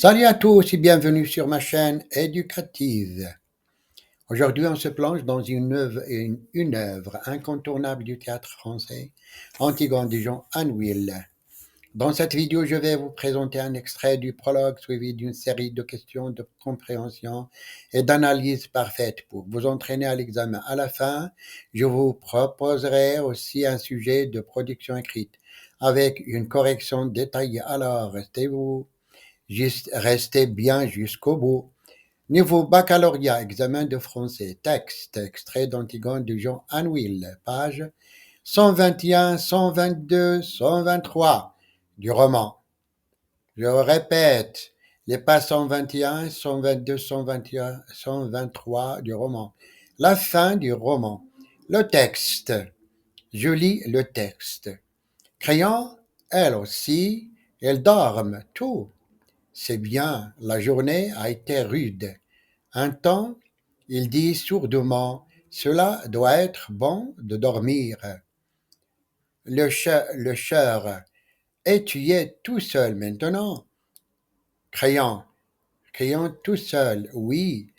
Salut à tous et bienvenue sur ma chaîne éducative. Aujourd'hui, on se plonge dans une œuvre incontournable du théâtre français, Antigone de Jean Anouilh. Dans cette vidéo, je vais vous présenter un extrait du prologue suivi d'une série de questions de compréhension et d'analyse parfaite pour vous entraîner à l'examen. À la fin, je vous proposerai aussi un sujet de production écrite avec une correction détaillée. Alors, restez bien jusqu'au bout. Niveau baccalauréat, examen de français, texte, extrait d'Antigone de Jean Anouilh, page 121, 122, 123 du roman. Je répète, les pages 121, 122, 121, 123 du roman. La fin du roman. Le texte. Je lis le texte. Crayon, elle aussi, elles dorment, tout. C'est bien, la journée a été rude. Un temps, il dit sourdement, cela doit être bon de dormir. Le cher, et tu es tout seul maintenant. Crayon, crayon tout seul, oui.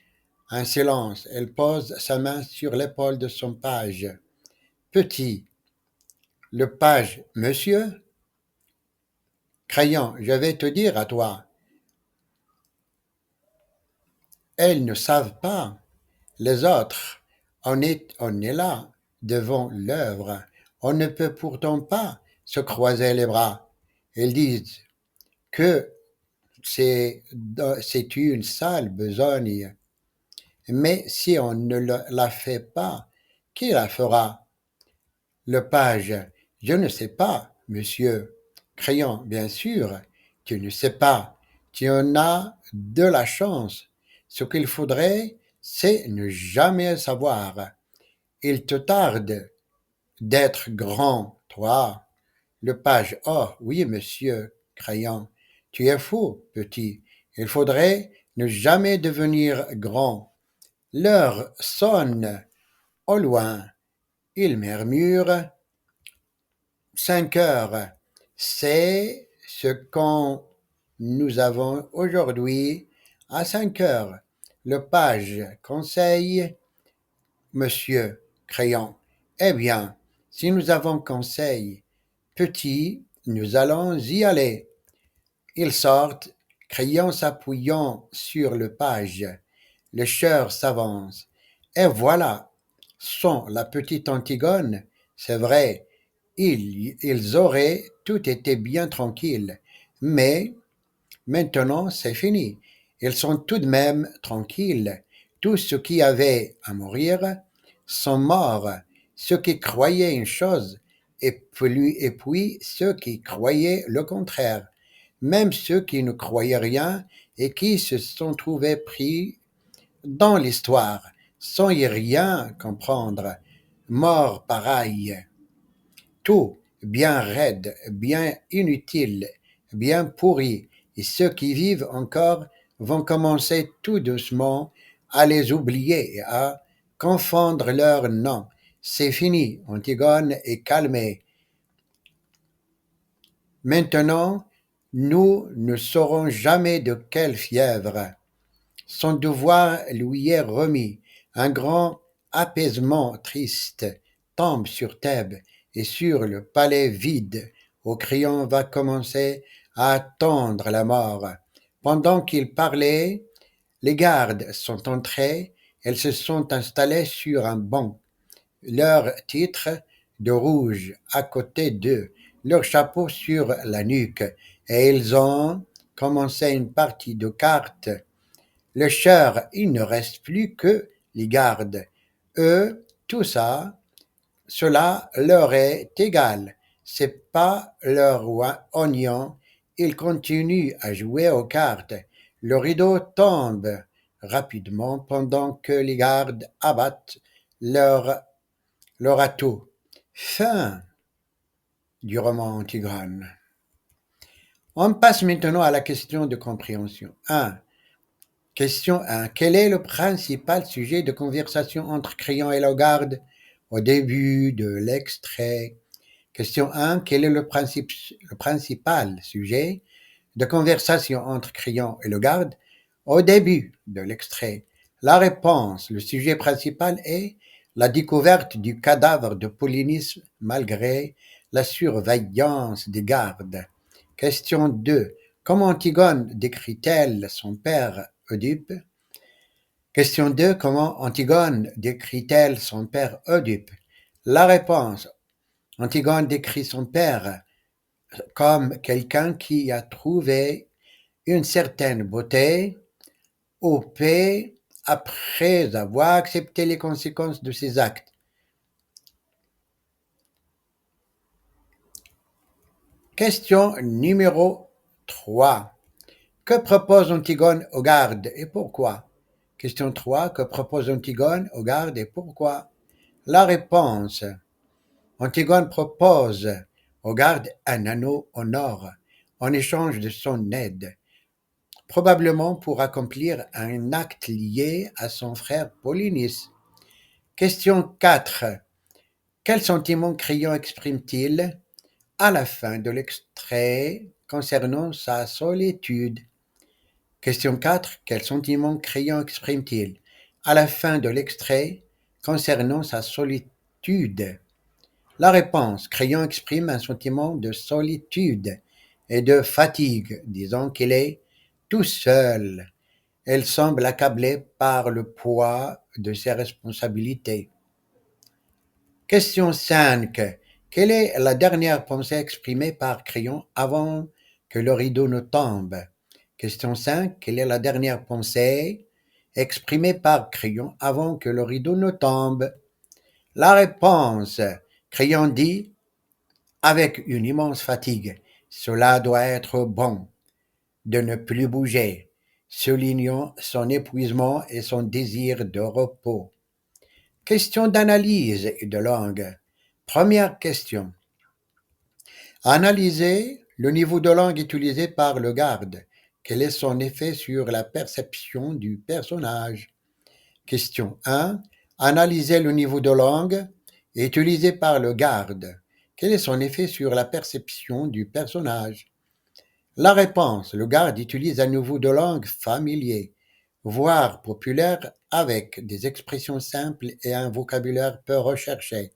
Un silence, elle pose sa main sur l'épaule de son page. Petit, le page, monsieur. Crayon, je vais te dire à toi. Elles ne savent pas. Les autres, on est là, devant l'œuvre. On ne peut pourtant pas se croiser les bras. Ils disent que c'est une sale besogne. Mais si on ne la fait pas, qui la fera? Le page, je ne sais pas, monsieur. Crayon, bien sûr, tu ne sais pas. Tu en as de la chance. Ce qu'il faudrait, c'est ne jamais savoir. Il te tarde d'être grand, toi. Le page, oh oui, monsieur. Crayon, tu es fou, petit. Il faudrait ne jamais devenir grand. L'heure sonne au loin. Il murmure 5 heures. C'est ce qu'on nous avons aujourd'hui à 5 heures. Le page conseille Monsieur Crayon. Eh bien, si nous avons conseil, petit, nous allons y aller. Ils sortent, Crayon s'appuyant sur le page. Le cher s'avance. Et voilà, sont la petite Antigone. C'est vrai, ils auraient tout été bien tranquilles. Mais maintenant, c'est fini. Ils sont tout de même tranquilles. Tous ceux qui avaient à mourir sont morts. Ceux qui croyaient une chose, et puis ceux qui croyaient le contraire. Même ceux qui ne croyaient rien et qui se sont trouvés pris dans l'histoire, sans y rien comprendre. Morts pareil. Tout bien raide, bien inutile, bien pourri, et ceux qui vivent encore vont commencer tout doucement à les oublier et à confondre leurs noms. C'est fini, Antigone est calmée. Maintenant, nous ne saurons jamais de quelle fièvre. Son devoir lui est remis. Un grand apaisement triste tombe sur Thèbes et sur le palais vide où Créon va commencer à attendre la mort. Pendant qu'il parlait, les gardes sont entrés, elles se sont installées sur un banc, leur titre de rouge à côté d'eux, leur chapeau sur la nuque, et ils ont commencé une partie de cartes. Le cher, il ne reste plus que les gardes. Eux, tout ça, cela leur est égal. C'est pas leur oignon. Ils continuent à jouer aux cartes. Le rideau tombe rapidement pendant que les gardes abattent leur atout. Fin du roman Antigone. On passe maintenant à la question de compréhension. 1. Question 1. Quel est le principal sujet de conversation entre Crayon et Lagarde au début de l'extrait? Question 1. Quel est le principal sujet de conversation entre Crayon et le garde au début de l'extrait? La réponse, le sujet principal est la découverte du cadavre de Polynice malgré la surveillance des gardes. Question 2. Comment Antigone décrit-elle son père Oedipe? Question 2. Comment Antigone décrit-elle son père Oedipe? La réponse. Antigone décrit son père comme quelqu'un qui a trouvé une certaine beauté ou paix après avoir accepté les conséquences de ses actes. Question numéro 3. Que propose Antigone aux gardes et pourquoi? Question 3. Que propose Antigone aux gardes et pourquoi? La réponse. Antigone propose aux gardes un anneau en or en échange de son aide, probablement pour accomplir un acte lié à son frère Polynice. Question 4. Quel sentiment Crayon exprime-t-il à la fin de l'extrait concernant sa solitude? Question 4. Quel sentiment Crayon exprime-t-il à la fin de l'extrait concernant sa solitude? La réponse. Crayon exprime un sentiment de solitude et de fatigue, disant qu'il est tout seul. Elle semble accablée par le poids de ses responsabilités. Question 5. Quelle est la dernière pensée exprimée par Crayon avant que le rideau ne tombe? Question 5. Quelle est la dernière pensée exprimée par Crayon avant que le rideau ne tombe? La réponse. Crayon dit, avec une immense fatigue, cela doit être bon de ne plus bouger, soulignant son épuisement et son désir de repos. Question d'analyse et de langue. Première question. Analysez le niveau de langue utilisé par le garde. Quel est son effet sur la perception du personnage? Question 1. Analysez le niveau de langue utilisé par le garde. Quel est son effet sur la perception du personnage? La réponse. Le garde utilise un niveau de langue familier, voire populaire, avec des expressions simples et un vocabulaire peu recherché.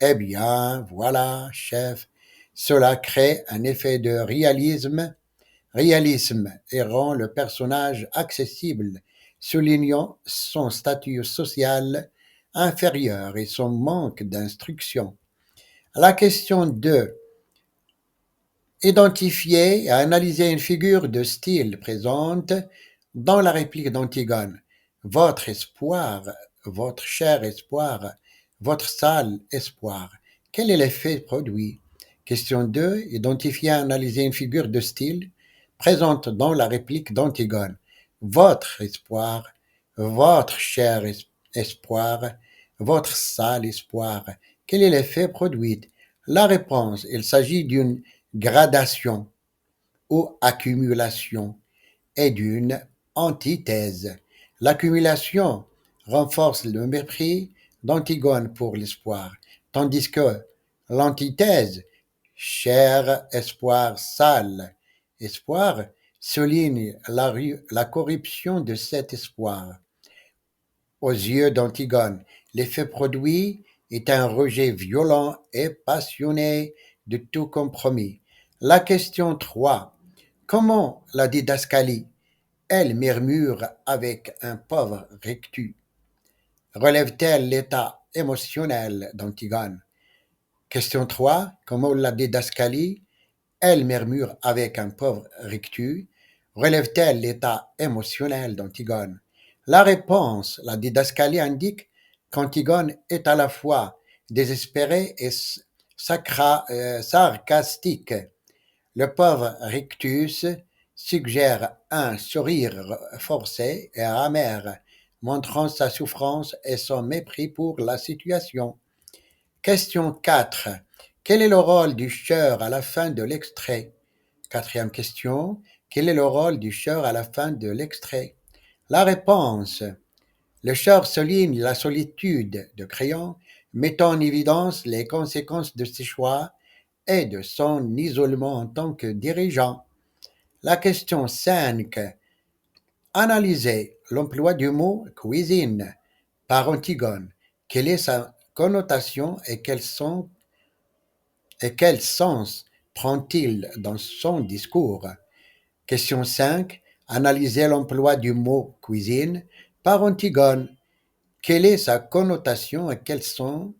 Eh bien, voilà, chef, cela crée un effet de réalisme et rend le personnage accessible, soulignant son statut social inférieur et son manque d'instruction. La question 2. Identifier et analyser une figure de style présente dans la réplique d'Antigone. Votre espoir, votre cher espoir, votre sale espoir. Quel est l'effet produit? Question 2. Identifier et analyser une figure de style présente dans la réplique d'Antigone. Votre espoir, votre cher espoir, votre sale espoir. Quel est l'effet produit? La réponse. Il s'agit d'une gradation ou accumulation et d'une antithèse. L'accumulation renforce le mépris d'Antigone pour l'espoir, tandis que l'antithèse, cher espoir sale, espoir, souligne la corruption de cet espoir. Aux yeux d'Antigone, l'effet produit est un rejet violent et passionné de tout compromis. La question 3. Comment la didascalie, elle murmure avec un pauvre rectus, relève-t-elle l'état émotionnel d'Antigone? Question 3. Comment la didascalie, elle murmure avec un pauvre rectus, relève-t-elle l'état émotionnel d'Antigone? La réponse, la didascalie indique qu'Antigone est à la fois désespérée et sarcastique. Le pauvre Rictus suggère un sourire forcé et amer, montrant sa souffrance et son mépris pour la situation. Question 4. Quel est le rôle du chœur à la fin de l'extrait? Quatrième question. Quel est le rôle du chœur à la fin de l'extrait? La réponse. Le chœur souligne la solitude de Crayon, mettant en évidence les conséquences de ses choix et de son isolement en tant que dirigeant. La question 5. Analysez l'emploi du mot cuisine par Antigone. Quelle est sa connotation et quel sens prend-il dans son discours? Question 5. Analysez l'emploi du mot cuisine par Antigone. Quelle est sa connotation et quel sens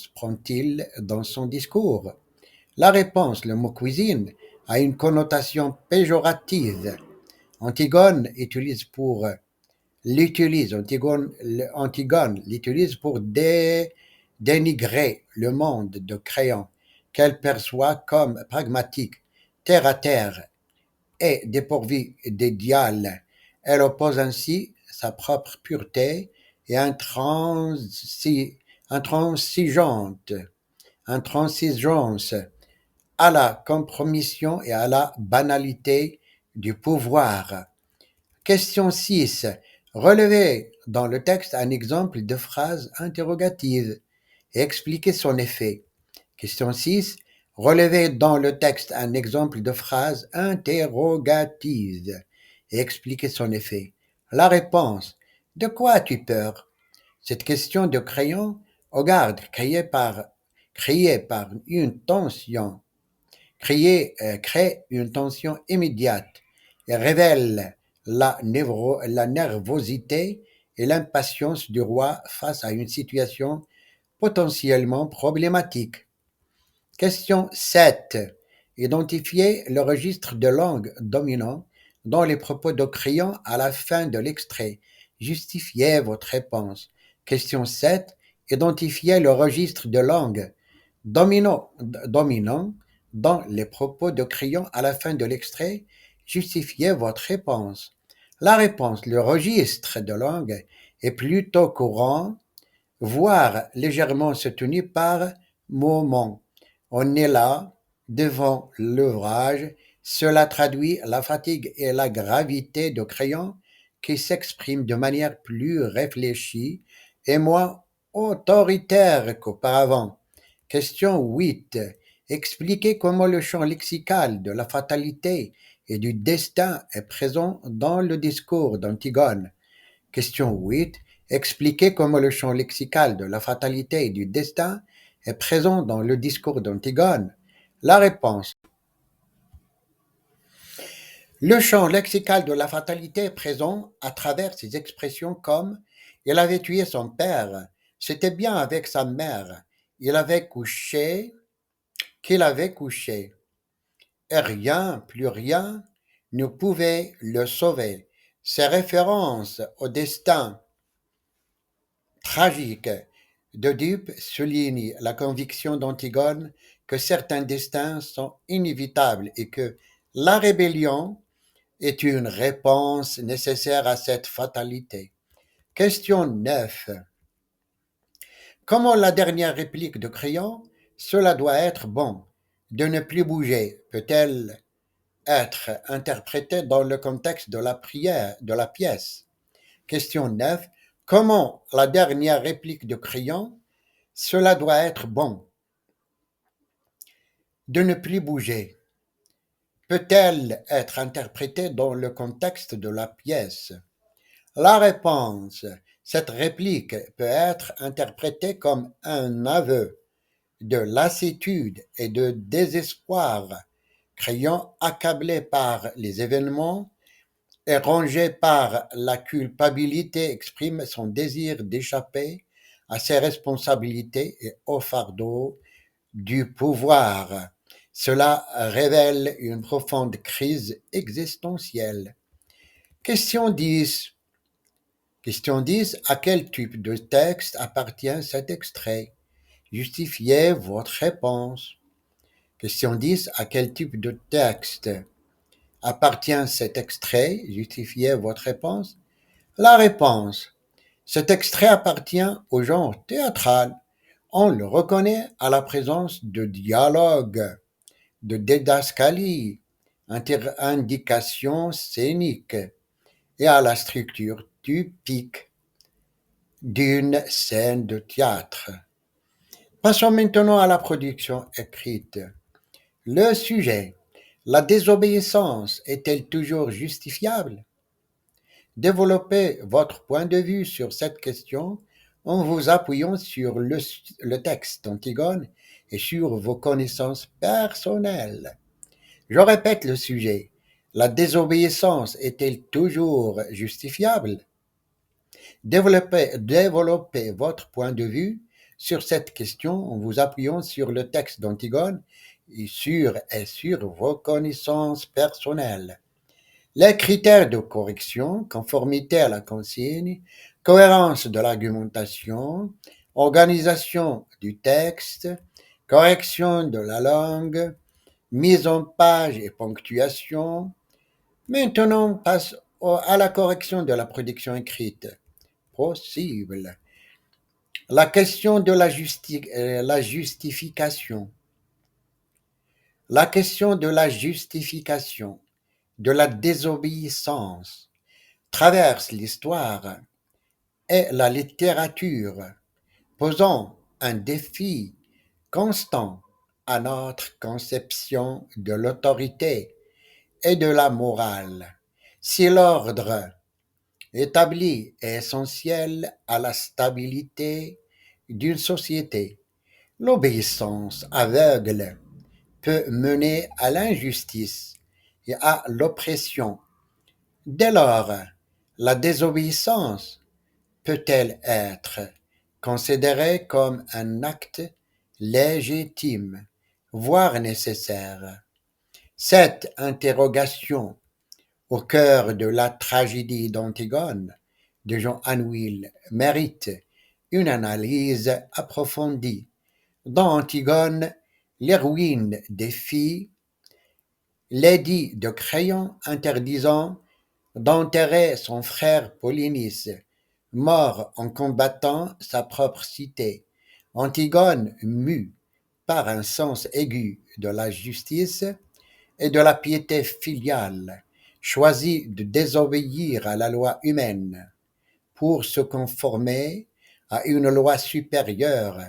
prend-il dans son discours? La réponse, le mot cuisine, a une connotation péjorative. Antigone Antigone l'utilise pour dénigrer le monde de Créon, qu'elle perçoit comme pragmatique, terre à terre et dépourvu d'idéal. Elle oppose ainsi sa propre pureté et intransigeance à la compromission et à la banalité du pouvoir. Question 6. Relevez dans le texte un exemple de phrase interrogative et expliquez son effet. Question 6. Relevez dans le texte un exemple de phrase interrogative et expliquez son effet. La réponse. De quoi as-tu peur? Cette question de Crayon au garde créée par une tension crée une tension immédiate et révèle la nervosité et l'impatience du roi face à une situation potentiellement problématique. Question 7. Identifiez le registre de langue dominant dans les propos de Crayon à la fin de l'extrait. Justifiez votre réponse. Question 7. Identifiez le registre de langue dominant dans les propos de Crayon à la fin de l'extrait. Justifiez votre réponse. La réponse, le registre de langue est plutôt courant, voire légèrement soutenu par moment. On est là, devant l'ouvrage, cela traduit la fatigue et la gravité de Crayon qui s'expriment de manière plus réfléchie et moins autoritaire qu'auparavant. Question 8. Expliquez comment le champ lexical de la fatalité et du destin est présent dans le discours d'Antigone. Question 8. Expliquez comment le champ lexical de la fatalité et du destin est présent dans le discours d'Antigone. La réponse. Le champ lexical de la fatalité est présent à travers ces expressions comme il avait tué son père, c'était bien avec sa mère, il avait couché, qu'il avait couché, et rien, plus rien, ne pouvait le sauver. Ces références au destin tragique d'Oedipe soulignent la conviction d'Antigone que certains destins sont inévitables et que la rébellion est une réponse nécessaire à cette fatalité. Question 9. Comment la dernière réplique de Crayon, cela doit être bon, de ne plus bouger, peut-elle être interprétée dans le contexte de la prière, de la pièce? Question 9. Comment la dernière réplique de Crayon, cela doit être bon, de ne plus bouger, peut-elle être interprétée dans le contexte de la pièce? La réponse. Cette réplique peut être interprétée comme un aveu de lassitude et de désespoir. Crayon, accablé par les événements et rongé par la culpabilité, exprime son désir d'échapper à ses responsabilités et au fardeau du pouvoir. Cela révèle une profonde crise existentielle. Question 10. Question 10. À quel type de texte appartient cet extrait? Justifiez votre réponse. Question 10. À quel type de texte appartient cet extrait? Justifiez votre réponse. La réponse. Cet extrait appartient au genre théâtral. On le reconnaît à la présence de dialogue, de didascalie, indications scéniques et à la structure typique d'une scène de théâtre. Passons maintenant à la production écrite. Le sujet. La désobéissance est-elle toujours justifiable? Développez votre point de vue sur cette question en vous appuyant sur le texte d'Antigone et sur vos connaissances personnelles. Je répète le sujet. La désobéissance est-elle toujours justifiable? Développez votre point de vue sur cette question en vous appuyant sur le texte d'Antigone et sur vos connaissances personnelles. Les critères de correction, conformité à la consigne, cohérence de l'argumentation, organisation du texte, correction de la langue, mise en page et ponctuation. Maintenant, passe à la correction de la production écrite. Possible. La question de la justification. La question de la justification de la désobéissance traverse l'histoire et la littérature, posant un défi constant à notre conception de l'autorité et de la morale. Si l'ordre établi est essentiel à la stabilité d'une société, l'obéissance aveugle peut mener à l'injustice et à l'oppression. Dès lors, la désobéissance peut-elle être considérée comme un acte légitime, voire nécessaire? Cette interrogation, au cœur de la tragédie d'Antigone de Jean Anouilh, mérite une analyse approfondie. Dans Antigone, l'héroïne défie l'édit de Créon interdisant d'enterrer son frère Polynice, mort en combattant sa propre cité. Antigone, mue par un sens aigu de la justice et de la piété filiale, choisit de désobéir à la loi humaine pour se conformer à une loi supérieure,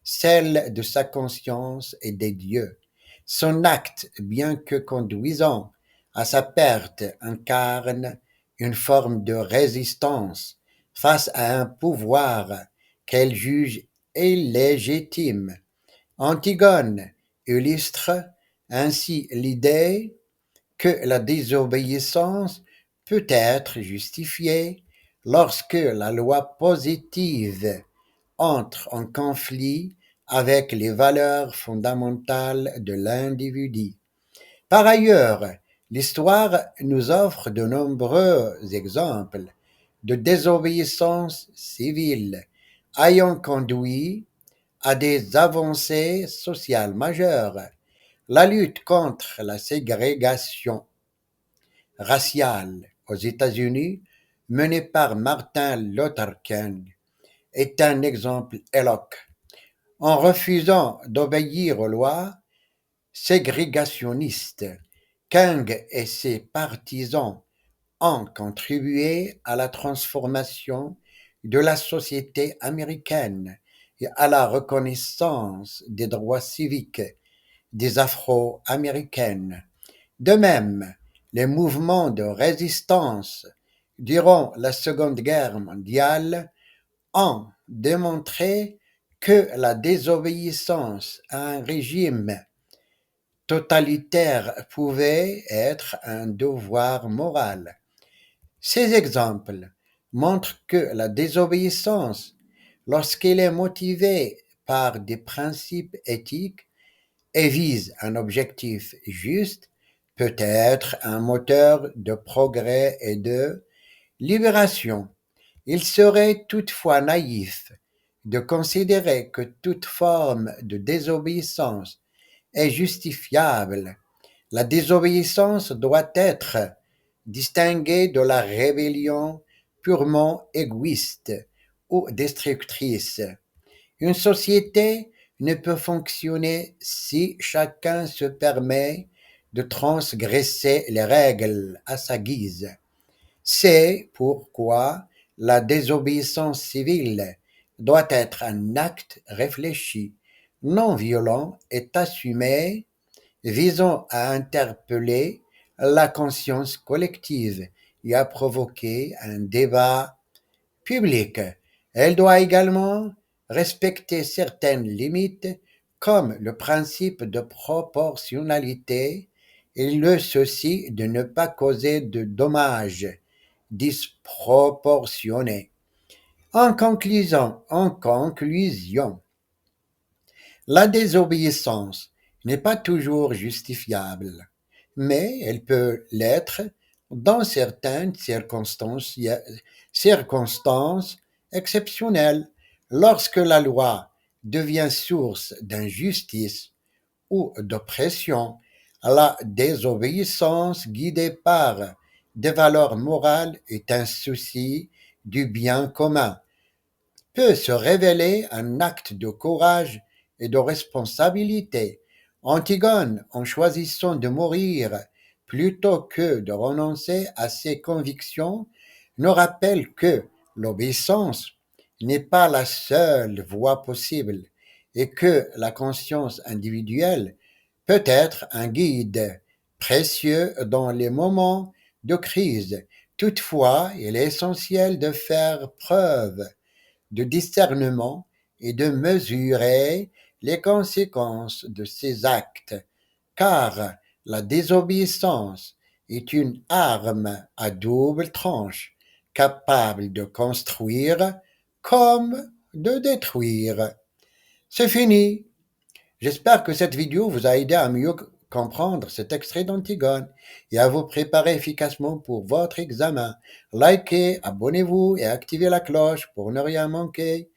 celle de sa conscience et des dieux. Son acte, bien que conduisant à sa perte, incarne une forme de résistance face à un pouvoir qu'elle juge illégitime. Antigone illustre ainsi l'idée que la désobéissance peut être justifiée lorsque la loi positive entre en conflit avec les valeurs fondamentales de l'individu. Par ailleurs, l'histoire nous offre de nombreux exemples de désobéissance civile ayant conduit à des avancées sociales majeures. La lutte contre la ségrégation raciale aux États-Unis, menée par Martin Luther King, est un exemple éloquent. En refusant d'obéir aux lois ségrégationnistes, King et ses partisans ont contribué à la transformation de la société américaine et à la reconnaissance des droits civiques des Afro-Américaines. De même, les mouvements de résistance durant la Seconde Guerre mondiale ont démontré que la désobéissance à un régime totalitaire pouvait être un devoir moral. Ces exemples montrent que la désobéissance, lorsqu'elle est motivée par des principes éthiques et vise un objectif juste, peut être un moteur de progrès et de libération. Il serait toutefois naïf de considérer que toute forme de désobéissance est justifiable. La désobéissance doit être distinguée de la rébellion purement égoïste ou destructrice. Une société ne peut fonctionner si chacun se permet de transgresser les règles à sa guise. C'est pourquoi la désobéissance civile doit être un acte réfléchi, non violent et assumé visant à interpeller la conscience collective et à provoquer un débat public. Elle doit également respecter certaines limites comme le principe de proportionnalité et le souci de ne pas causer de dommages disproportionnés. En conclusion, la désobéissance n'est pas toujours justifiable, mais elle peut l'être dans certaines circonstances exceptionnelles, lorsque la loi devient source d'injustice ou d'oppression. La désobéissance guidée par des valeurs morales est un souci du bien commun, peut se révéler un acte de courage et de responsabilité. Antigone, en choisissant de mourir plutôt que de renoncer à ses convictions, nous rappelle que l'obéissance n'est pas la seule voie possible et que la conscience individuelle peut être un guide précieux dans les moments de crise. Toutefois, il est essentiel de faire preuve de discernement et de mesurer les conséquences de ces actes, car la désobéissance est une arme à double tranche, capable de construire comme de détruire. C'est fini. J'espère que cette vidéo vous a aidé à mieux comprendre cet extrait d'Antigone et à vous préparer efficacement pour votre examen. Likez, abonnez-vous et activez la cloche pour ne rien manquer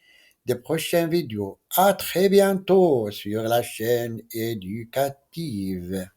des prochaines vidéos. À très bientôt sur la chaîne éducative.